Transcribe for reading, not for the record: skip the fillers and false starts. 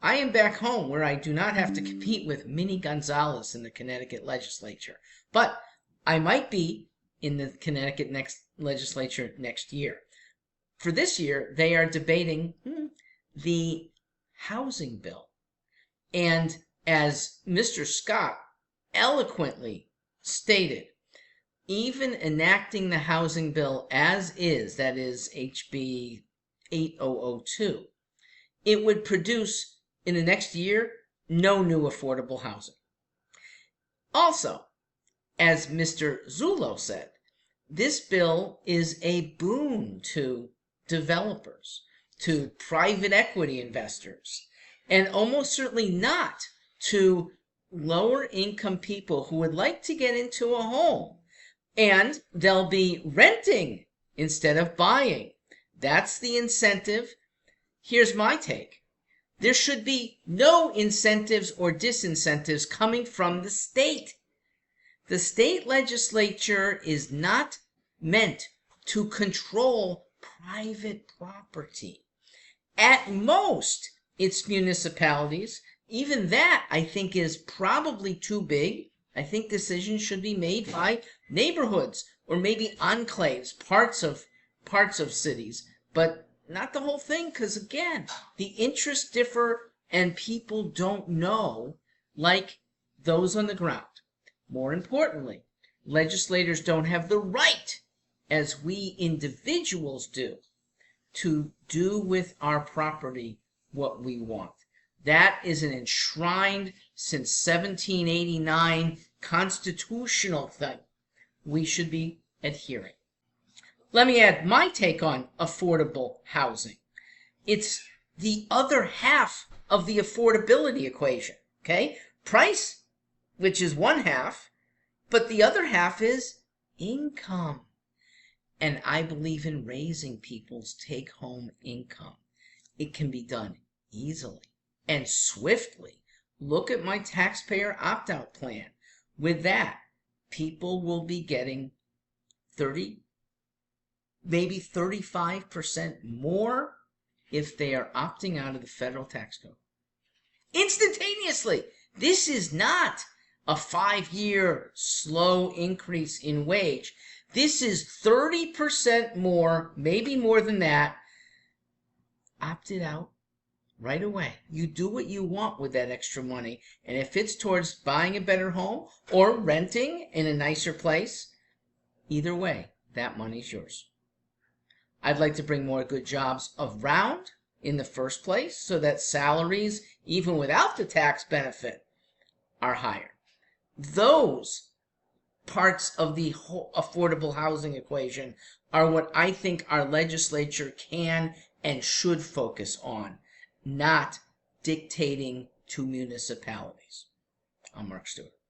I am back home where I do not have to compete with Minnie Gonzalez in the Connecticut legislature, but I might be in the Connecticut legislature next year. For this year, they are debating the housing bill. And as Mr. Scott eloquently stated, even enacting the housing bill as is, that is HB 8002, it would produce in the next year no new affordable housing. Also, as Mr. Zullo said, this bill is a boon to developers, to private equity investors, and almost certainly not to lower income people who would like to get into a home. And they'll be renting instead of buying. That's the incentive. Here's my take. There should be no incentives or disincentives coming from the state. The state legislature is not meant to control private property. At most, it's municipalities. Even that, I think, is probably too big. I think decisions should be made by neighborhoods or maybe enclaves, parts of cities, but not the whole thing, because again, the interests differ and people don't know like those on the ground. More importantly, legislators don't have the right, as we individuals do, to do with our property what we want. That is an enshrined since 1789 constitutional thing we should be adhering. Let me add my take on affordable housing. It's the other half of the affordability equation, okay? Price, which is one half, but the other half is income. And I believe in raising people's take-home income. It can be done easily and swiftly. Look at my taxpayer opt-out plan. With that, people will be getting 30, maybe 35% more if they are opting out of the federal tax code. Instantaneously. This is not a 5-year slow increase in wage. This is 30% more, maybe more than that, opted out right away. You do what you want with that extra money, and if it's towards buying a better home or renting in a nicer place, either way, that money's yours. I'd like to bring more good jobs around in the first place so that salaries, even without the tax benefit, are higher. Those parts of the affordable housing equation are what I think our legislature can and should focus on, not dictating to municipalities. I'm Mark Stewart.